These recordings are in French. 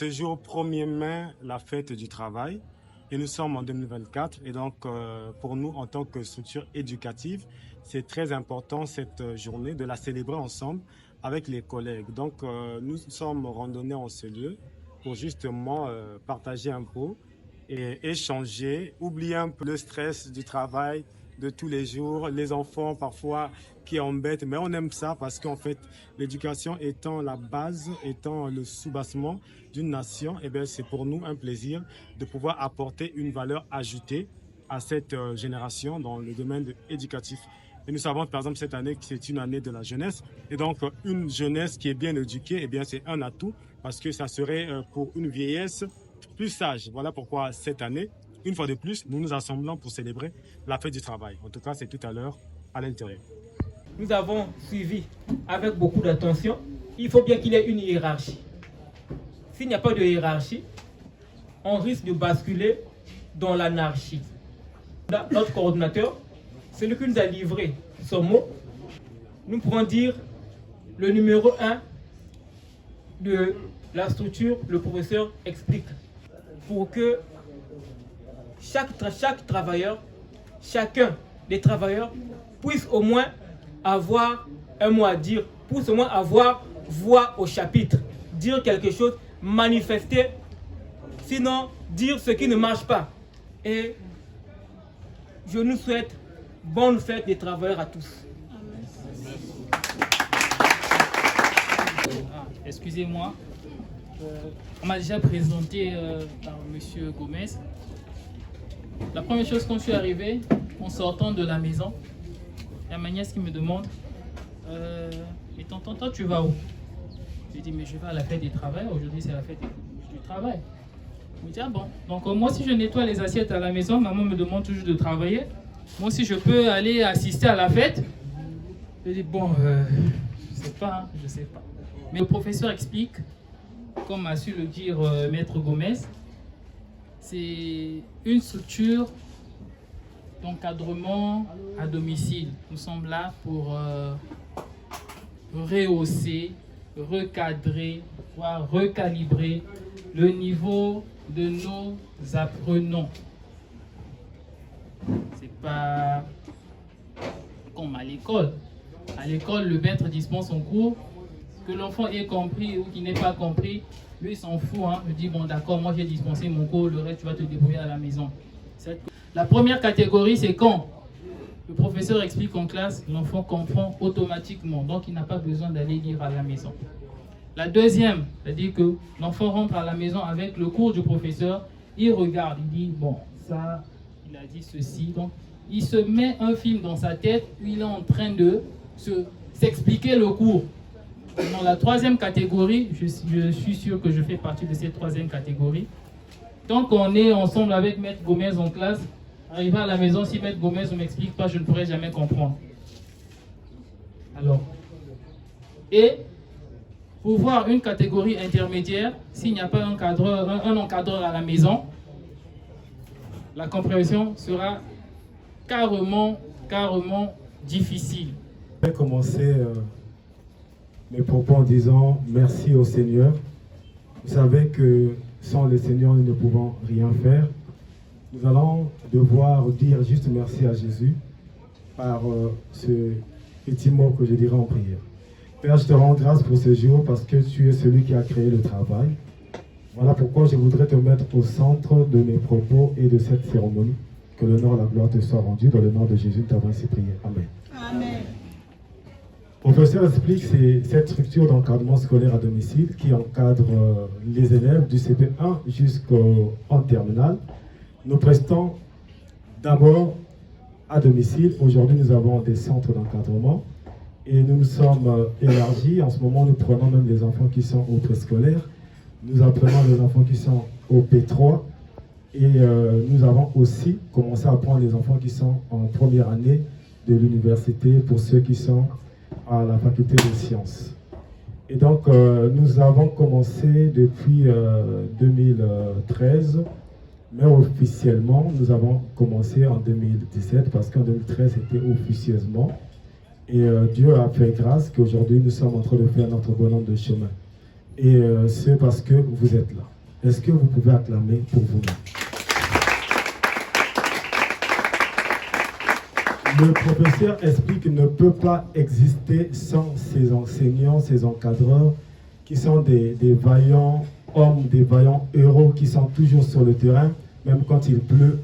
ce jour 1er mai, la fête du travail. Et nous sommes en 2024. Et donc, pour nous, en tant que structure éducative, c'est très important cette journée de la célébrer ensemble avec les collègues. Donc, nous sommes randonnés en ce lieu pour justement partager un peu et échanger, oublier un peu le stress du travail de tous les jours, les enfants parfois qui embêtent, mais on aime ça parce qu'en fait, l'éducation étant la base, étant le soubassement d'une nation, eh bien, c'est pour nous un plaisir de pouvoir apporter une valeur ajoutée à cette génération dans le domaine éducatif. Et nous savons par exemple cette année que c'est une année de la jeunesse. Et donc une jeunesse qui est bien éduquée, eh bien c'est un atout parce que ça serait pour une vieillesse plus sage. Voilà pourquoi cette année, une fois de plus, nous nous assemblons pour célébrer la fête du travail. En tout cas, c'est tout à l'heure à l'intérieur. Nous avons suivi avec beaucoup d'attention. Il faut bien qu'il y ait une hiérarchie. S'il n'y a pas de hiérarchie, on risque de basculer dans l'anarchie. Notre coordinateur, celui qui nous a livré son mot, nous pouvons dire le numéro 1 de la structure, le professeur explique. Pour que chaque travailleur, chacun des travailleurs puisse au moins avoir un mot à dire, puisse au moins avoir voix au chapitre, dire quelque chose, manifester, sinon dire ce qui ne marche pas. Et je nous souhaite bonne fête des travailleurs à tous. Excusez-moi, on m'a déjà présenté par M. Gomez. La première chose quand je suis arrivé, en sortant de la maison, il y a ma nièce qui me demande et tonton, toi tu vas où? Je lui dis mais je vais à la fête du travail, aujourd'hui c'est la fête du travail. Il me dit ah bon, donc moi si je nettoie les assiettes à la maison, maman me demande toujours de travailler. Moi si je peux aller assister à la fête, je dis bon, je sais pas, je sais pas. Mais le professeur explique, comme a su le dire Maître Gomez, c'est une structure d'encadrement à domicile. Nous sommes là pour rehausser, recadrer, voire recalibrer le niveau de nos apprenants. C'est pas comme à l'école. À l'école, le maître dispense son cours. Que l'enfant ait compris ou qu'il n'ait pas compris, lui il s'en fout. Hein. Je dis bon d'accord, moi j'ai dispensé mon cours, le reste tu vas te débrouiller à la maison. La première catégorie c'est quand le professeur explique en classe, l'enfant comprend automatiquement, donc il n'a pas besoin d'aller lire à la maison. La deuxième, c'est-à-dire que l'enfant rentre à la maison avec le cours du professeur, il regarde, il dit bon ça, il a dit ceci, donc il se met un film dans sa tête où il est en train de s'expliquer le cours. Dans la troisième catégorie, je suis sûr que je fais partie de cette troisième catégorie. Tant qu'on est ensemble avec Maître Gomez en classe, arrivé à la maison, si Maître Gomez ne m'explique pas, je ne pourrai jamais comprendre. Alors, et pour voir une catégorie intermédiaire, s'il n'y a pas un encadreur à la maison, la compréhension sera carrément difficile. Je vais commencer mes propos en disant merci au Seigneur. Vous savez que sans le Seigneur, nous ne pouvons rien faire. Nous allons devoir dire juste merci à Jésus par ce petit mot que je dirai en prière. Père, je te rends grâce pour ce jour parce que tu es celui qui a créé le travail. Voilà pourquoi je voudrais te mettre au centre de mes propos et de cette cérémonie. Que l'honneur et la gloire te soient rendus. Dans le nom de Jésus, nous t'avons ainsi prié. Amen. Amen. Le professeur explique c'est cette structure d'encadrement scolaire à domicile qui encadre les élèves du CP1 jusqu'en terminale. Nous prestons d'abord à domicile. Aujourd'hui, nous avons des centres d'encadrement et nous nous sommes élargis. En ce moment, nous prenons même les enfants qui sont au préscolaire. Nous apprenons les enfants qui sont au P3 et nous avons aussi commencé à prendre les enfants qui sont en première année de l'université pour ceux qui sont à la faculté des sciences. Et donc, nous avons commencé depuis 2013, mais officiellement, nous avons commencé en 2017 parce qu'en 2013, c'était officieusement. Et Dieu a fait grâce qu'aujourd'hui, nous sommes en train de faire notre bonhomme de chemin. Et c'est parce que vous êtes là. Est-ce que vous pouvez acclamer pour vous-même? Le professeur explique qu'il ne peut pas exister sans ses enseignants, ses encadreurs, qui sont des vaillants hommes, des vaillants héros, qui sont toujours sur le terrain, même quand il pleut,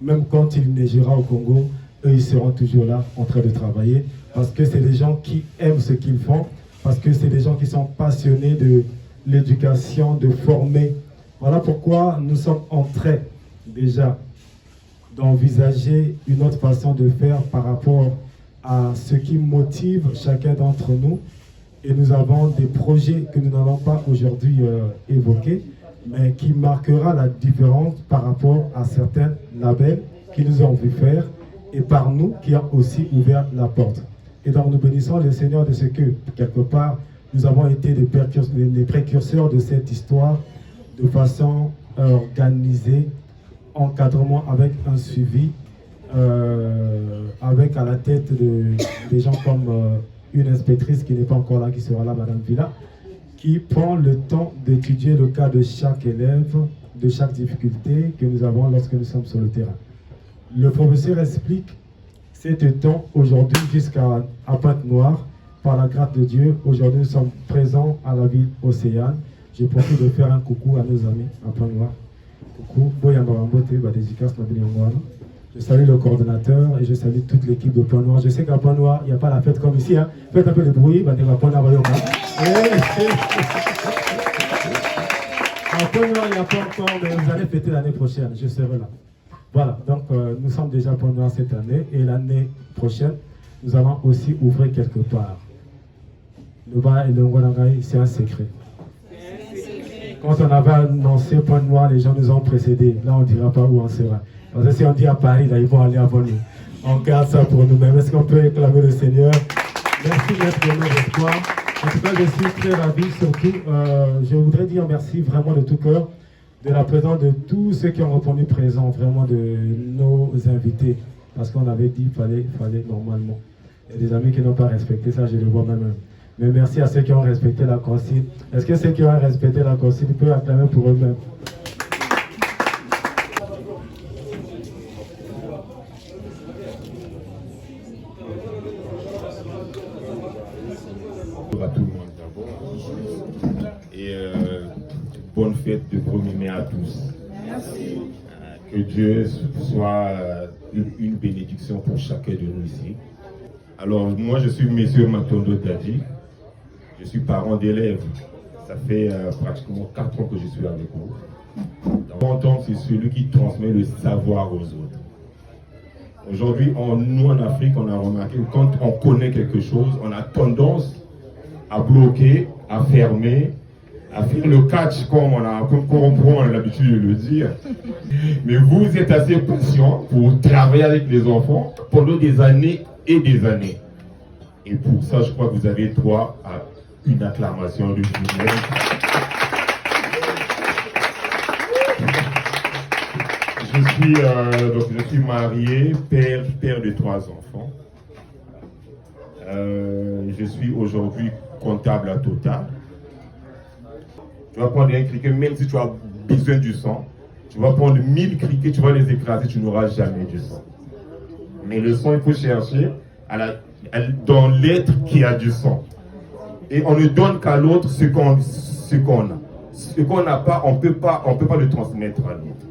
même quand il neigera au Congo, eux, ils seront toujours là, en train de travailler, parce que c'est des gens qui aiment ce qu'ils font, parce que c'est des gens qui sont passionnés de l'éducation, de former. Voilà pourquoi nous sommes en train, déjà, d'envisager une autre façon de faire par rapport à ce qui motive chacun d'entre nous. Et nous avons des projets que nous n'allons pas aujourd'hui évoquer, mais qui marquera la différence par rapport à certains labels qui nous ont vu faire et par nous qui ont aussi ouvert la porte. Et donc nous bénissons le Seigneur de ce que, quelque part, nous avons été les précurseurs de cette histoire de façon organisée, encadrement avec un suivi, avec à la tête des gens comme une inspectrice qui n'est pas encore là, qui sera là, Madame Villa, qui prend le temps d'étudier le cas de chaque élève, de chaque difficulté que nous avons lorsque nous sommes sur le terrain. Le professeur explique cet temps aujourd'hui jusqu'à Pointe-Noire, par la grâce de Dieu. Aujourd'hui, nous sommes présents à la ville Océane. J'ai profité de faire un coucou à nos amis à Pointe-Noire. Coucou, je salue le coordonnateur et je salue toute l'équipe de Pointe-Noire. Je sais qu'à Pointe-Noire, il n'y a pas la fête comme ici. Hein. Faites un peu de bruit. À Pointe-Noire, il n'y a pas encore, mais vous allez fêter l'année prochaine. Je serai là. Voilà, donc nous sommes déjà à Pointe-Noire cette année et l'année prochaine, nous allons aussi ouvrir quelque part. Le bas et le Ngwanangai, c'est un secret. Quand on avait annoncé Pointe-Noire, les gens nous ont précédés. Là, on ne dira pas où on sera. Parce que si on dit à Paris, là, ils vont aller avant nous. On garde ça pour nous-mêmes. Est-ce qu'on peut acclamer le Seigneur? Merci d'être venu avec toi. En tout cas, je suis très ravi. Surtout, je voudrais dire merci vraiment de tout cœur de la présence de tous ceux qui ont répondu présent, vraiment de nos invités. Parce qu'on avait dit qu'il fallait normalement. Il y a des amis qui n'ont pas respecté ça, je le vois même. Mais merci à ceux qui ont respecté la consigne. Est-ce que ceux qui ont respecté la consigne peuvent acclamer pour eux-mêmes? Bonjour à tout le monde d'abord. Et bonne fête de 1er mai à tous. Merci. Que Dieu soit une bénédiction pour chacun de nous ici. Alors, moi, je suis Monsieur Matondo Dadji. Je suis parent d'élèves. Ça fait pratiquement 4 ans que je suis avec vous. L'entendre, c'est celui qui transmet le savoir aux autres. Aujourd'hui, nous en Afrique, on a remarqué que quand on connaît quelque chose, on a tendance à bloquer, à fermer, à faire le catch comme on a l'habitude de le dire. Mais vous êtes assez patient pour travailler avec les enfants pendant des années et des années. Et pour ça, je crois que vous avez droit à une acclamation de vous-même. Je suis marié, père de 3 enfants. Je suis aujourd'hui comptable à Total. Tu vas prendre un criquet, même si tu as besoin du sang, tu vas prendre 1000 criquets, tu vas les écraser, tu n'auras jamais du sang. Mais le sang, il faut chercher dans l'être qui a du sang. Et on ne donne qu'à l'autre ce qu'on a. Ce qu'on n'a pas, on peut pas le transmettre à l'autre.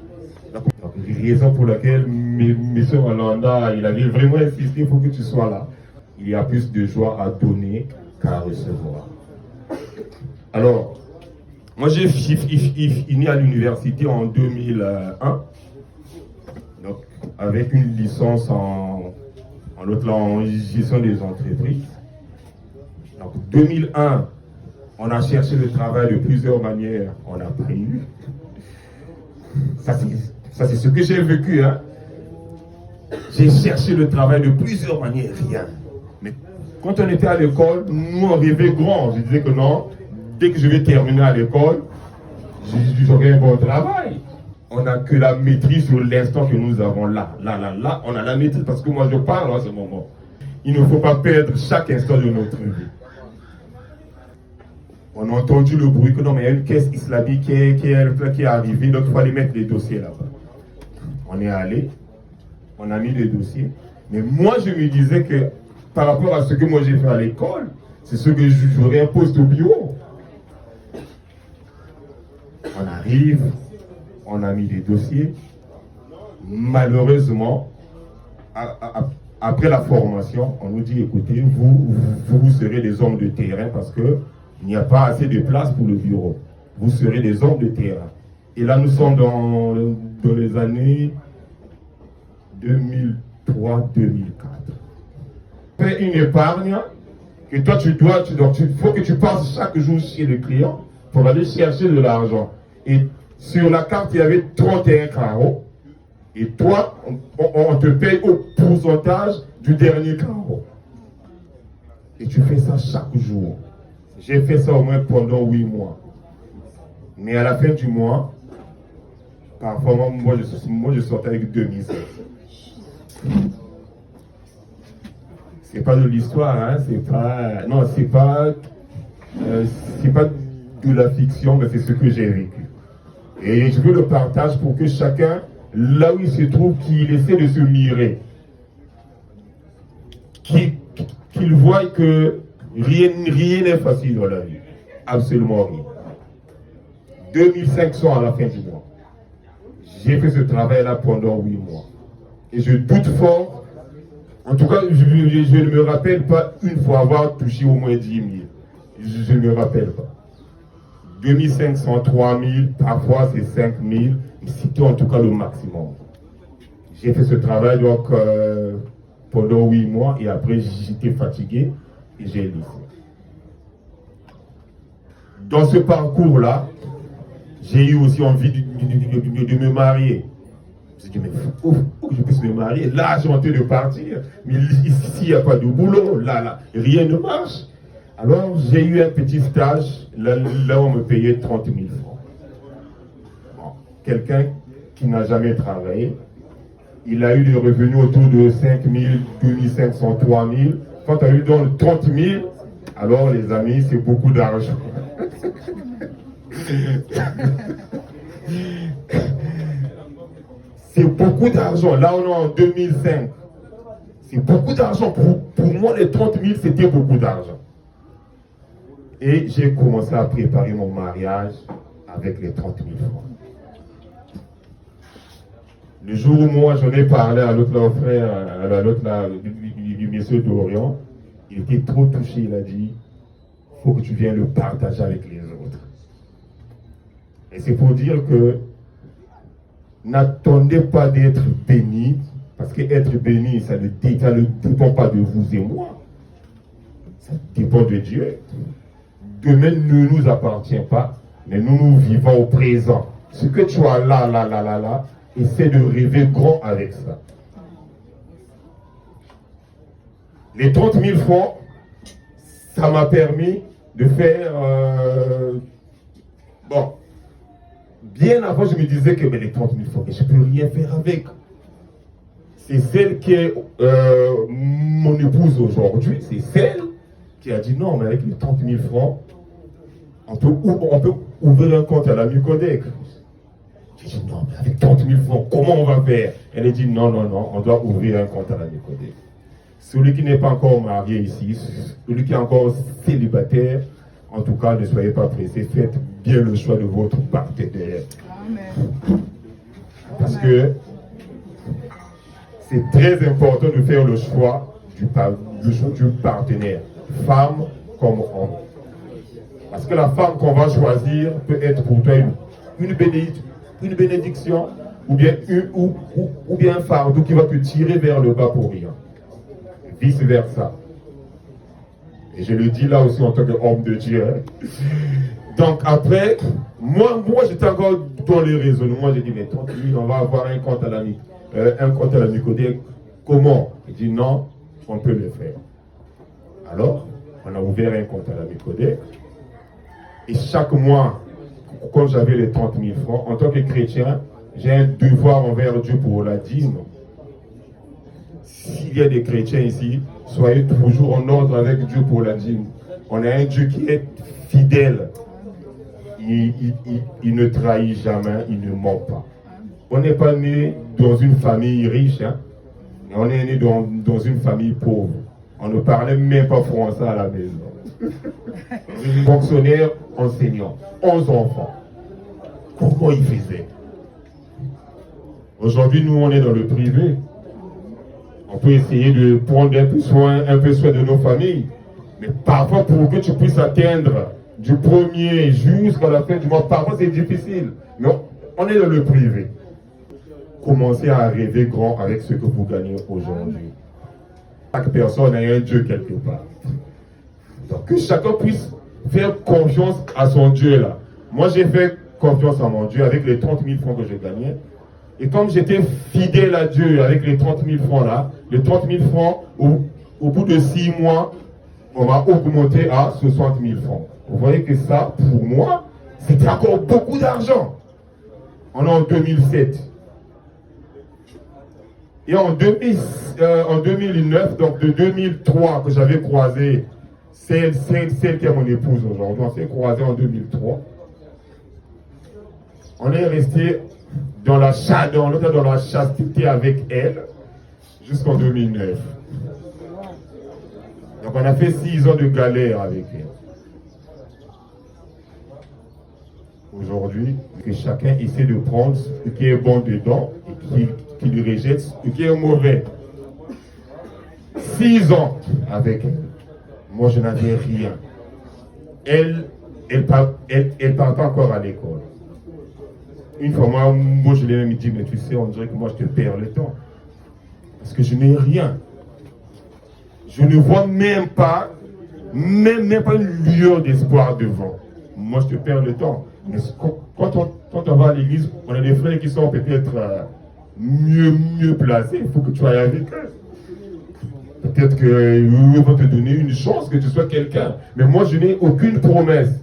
Donc, raison pour laquelle M. Hollanda, il avait vraiment insisté, il faut que tu sois là. Il y a plus de joie à donner qu'à recevoir. Alors, moi j'ai fini à l'université en 2001, donc avec une licence en gestion des entreprises. Donc 2001, on a cherché le travail de plusieurs manières, on n'a pas eu. Ça c'est ce que j'ai vécu. Hein. J'ai cherché le travail de plusieurs manières, rien. Mais quand on était à l'école, nous on rêvait grand. Je disais que non, dès que je vais terminer à l'école, j'aurai un bon travail. On n'a que la maîtrise sur l'instant que nous avons là, on a la maîtrise parce que moi je parle en ce moment. Il ne faut pas perdre chaque instant de notre vie. On a entendu le bruit que non, mais il y a une caisse islamique qui est arrivée, donc il fallait mettre les dossiers là-bas. On est allé, on a mis les dossiers. Mais moi, je me disais que par rapport à ce que moi j'ai fait à l'école, c'est ce que j'aurais un poste au bureau. On arrive, on a mis les dossiers. Malheureusement, après la formation, on nous dit, écoutez, vous serez des hommes de terrain parce qu'il n'y a pas assez de place pour le bureau. Vous serez des hommes de terrain. Et là, nous sommes dans les années 2003-2004. Fais une épargne que toi, il faut que tu passes chaque jour chez le client pour aller chercher de l'argent. Et sur la carte, il y avait 31 carreaux. Et toi, on te paye au pourcentage du dernier carreau. Et tu fais ça chaque jour. J'ai fait ça au moins pendant 8 mois. Mais à la fin du mois, parfois, moi je sortais avec 2005. C'est pas de l'histoire, hein, c'est pas de la fiction, mais c'est ce que j'ai vécu. Et je veux le partage pour que chacun, là où il se trouve, qu'il essaie de se mirer. Qu'il voie que rien n'est facile dans la vie. Absolument rien. 2500 à la fin du mois. J'ai fait ce travail-là pendant 8 mois. Et je doute fort. En tout cas, je ne me rappelle pas une fois avoir touché au moins 10 000. Je ne me rappelle pas. 2500, 3000, parfois c'est 5000. C'était en tout cas le maximum. J'ai fait ce travail donc pendant 8 mois et après j'étais fatigué et j'ai laissé. Dans ce parcours-là, j'ai eu aussi envie de me marier. J'ai dit, mais où je puisse me marier? Là, j'ai envie de partir. Mais ici, il n'y a pas de boulot. Là, rien ne marche. Alors, j'ai eu un petit stage. Là, on me payait 30 000 francs. Bon, quelqu'un qui n'a jamais travaillé, il a eu des revenus autour de 5 000, 2 500, 3 000. Quand tu as eu donc 30 000, alors, les amis, c'est beaucoup d'argent. C'est beaucoup d'argent. Là, on est en 2005. C'est beaucoup d'argent. Pour moi, les 30 000, c'était beaucoup d'argent. Et j'ai commencé à préparer mon mariage avec les 30 000 francs. Le jour où moi, j'en ai parlé à l'autre frère, à l'autre du monsieur d'Orient, il était trop touché. Il a dit, il faut que tu viennes le partager avec les autres. Et c'est pour dire que n'attendez pas d'être béni, parce qu'être béni, ça ne dépend pas de vous et moi. Ça dépend de Dieu. Demain ne nous appartient pas, mais nous vivons au présent. Ce que tu as là, essaie de rêver grand avec ça. Les 30 000 francs, ça m'a permis de faire... bon. Bien avant, je me disais que les 30 000 francs, je ne peux rien faire avec. C'est celle qui est mon épouse aujourd'hui, c'est celle qui a dit non, mais avec les 30 000 francs, on peut ouvrir un compte à la Mucodec. J'ai dit non, mais avec 30 000 francs, comment on va faire? Elle a dit non, on doit ouvrir un compte à la Mucodec. Celui qui n'est pas encore marié ici, celui qui est encore célibataire, en tout cas, ne soyez pas pressés, faites bien le choix de votre partenaire. Amen. Parce que c'est très important de faire le choix du partenaire, femme comme homme. Parce que la femme qu'on va choisir peut être pour toi une bénédiction ou bien un fardeau qui va te tirer vers le bas pour rien. Vice versa. Et je le dis là aussi en tant qu'homme de Dieu. Donc après, moi j'étais encore dans les raisonnements. J'ai dit, mais 30 000, on va avoir un compte à la Mucodec. Comment? Il dit non, on peut le faire. Alors, on a ouvert un compte à la Mucodec. Et chaque mois, quand j'avais les 30 000 francs, en tant que chrétien, j'ai un devoir envers Dieu pour la dîme. S'il y a des chrétiens ici, soyez toujours en ordre avec Dieu pour la dîme. On a un Dieu qui est fidèle. Il ne trahit jamais, il ne ment pas. On n'est pas né dans une famille riche, hein, mais on est né dans une famille pauvre. On ne parlait même pas français à la maison. Fonctionnaire, enseignant, 11 enfants. Pourquoi il faisait? Aujourd'hui, nous, on est dans le privé. On peut essayer de prendre un peu soin de nos familles. Mais parfois, pour que tu puisses atteindre du premier jusqu'à la fin du mois, parfois c'est difficile. Mais on est dans le privé. Commencez à rêver grand avec ce que vous gagnez aujourd'hui. Chaque personne a un Dieu quelque part. Donc que chacun puisse faire confiance à son Dieu là. Moi j'ai fait confiance à mon Dieu avec les 30 000 francs que je gagnais. Et comme j'étais fidèle à Dieu avec les 30 000 francs là, les 30 000 francs, au bout de 6 mois, on m'a augmenté à 60 000 francs. Vous voyez que ça, pour moi, c'était encore beaucoup d'argent. On est en 2007. Et en 2009, donc de 2003, que j'avais croisé celle qui est mon épouse aujourd'hui, on s'est croisé en 2003. On est resté dans la chasteté avec elle jusqu'en 2009. Donc on a fait 6 ans de galère avec elle. Aujourd'hui, que chacun essaie de prendre ce qui est bon dedans et qui lui rejette ce qui est mauvais. 6 ans avec elle. Moi, je n'avais rien. Elle partait encore à l'école. Une fois, moi, je lui ai même dit, mais tu sais, on dirait que moi, je te perds le temps. Parce que je n'ai rien. Je ne vois même pas une lueur d'espoir devant. Moi, je te perds le temps. Mais quand on va à l'église, on a des frères qui sont peut-être mieux placés. Il faut que tu ailles avec eux. Peut-être qu'ils vont te donner une chance que tu sois quelqu'un. Mais moi, je n'ai aucune promesse.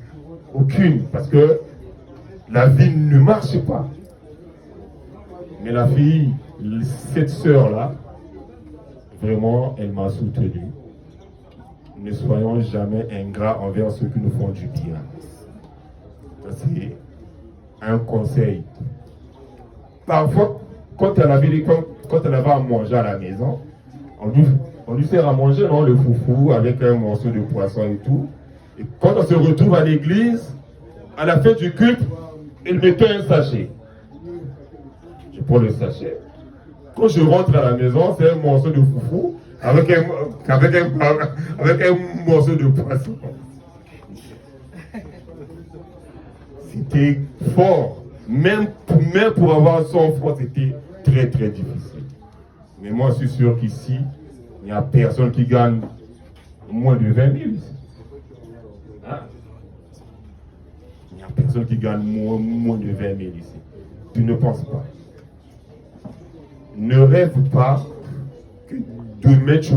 Aucune. Parce que la vie ne marche pas. Mais la fille, cette sœur-là, vraiment, elle m'a soutenu. Ne soyons jamais ingrats envers ceux qui nous font du bien. C'est un conseil. Parfois, quand elle avait à manger à la maison, on lui sert à manger, non, le foufou avec un morceau de poisson et tout. Et quand on se retrouve à l'église, à la fin du culte, elle mettait un sachet. Je prends le sachet. Quand je rentre à la maison, c'est un morceau de foufou avec un morceau de poisson. C'était fort. Même pour avoir son froid, c'était très très difficile. Mais moi, je suis sûr qu'ici, il n'y a personne qui gagne moins de 20 000 ici. Hein? Il n'y a personne qui gagne moins de 20 000 ici. Tu ne penses pas. Ne rêve pas que demain tu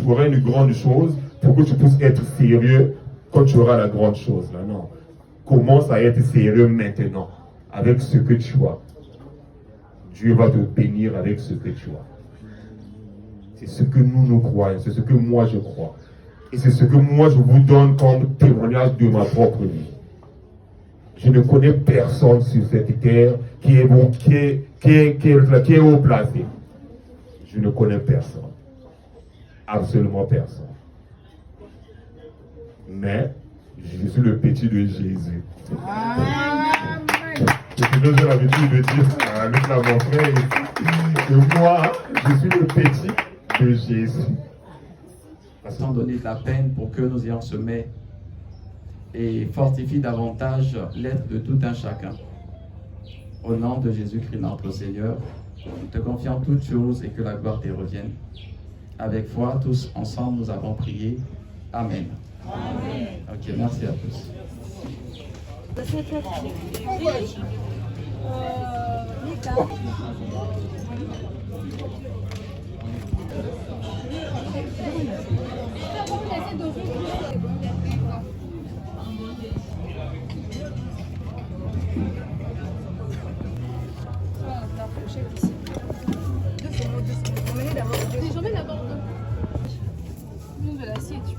auras une grande chose pour que tu puisses être sérieux quand tu auras la grande chose. Là, non. Commence à être sérieux maintenant avec ce que tu as. Dieu va te bénir avec ce que tu as. C'est ce que nous croyons, c'est ce que moi je crois. Et c'est ce que moi je vous donne comme témoignage de ma propre vie. Je ne connais personne sur cette terre qui est bon, qui est haut placé. Je ne connais personne. Absolument personne. Mais je suis le petit de Jésus. J'ai l'habitude de dire avec la mon frère et moi, je suis le petit de Jésus. Sans donner de la peine pour que nous ayons semé et fortifie davantage l'être de tout un chacun. Au nom de Jésus-Christ notre Seigneur, nous te confions toutes choses et que la gloire te revienne. Avec foi, tous ensemble, nous avons prié. Amen. Amen. Ok, merci à tous. J'emmène d'abord. Nous de l'assiette.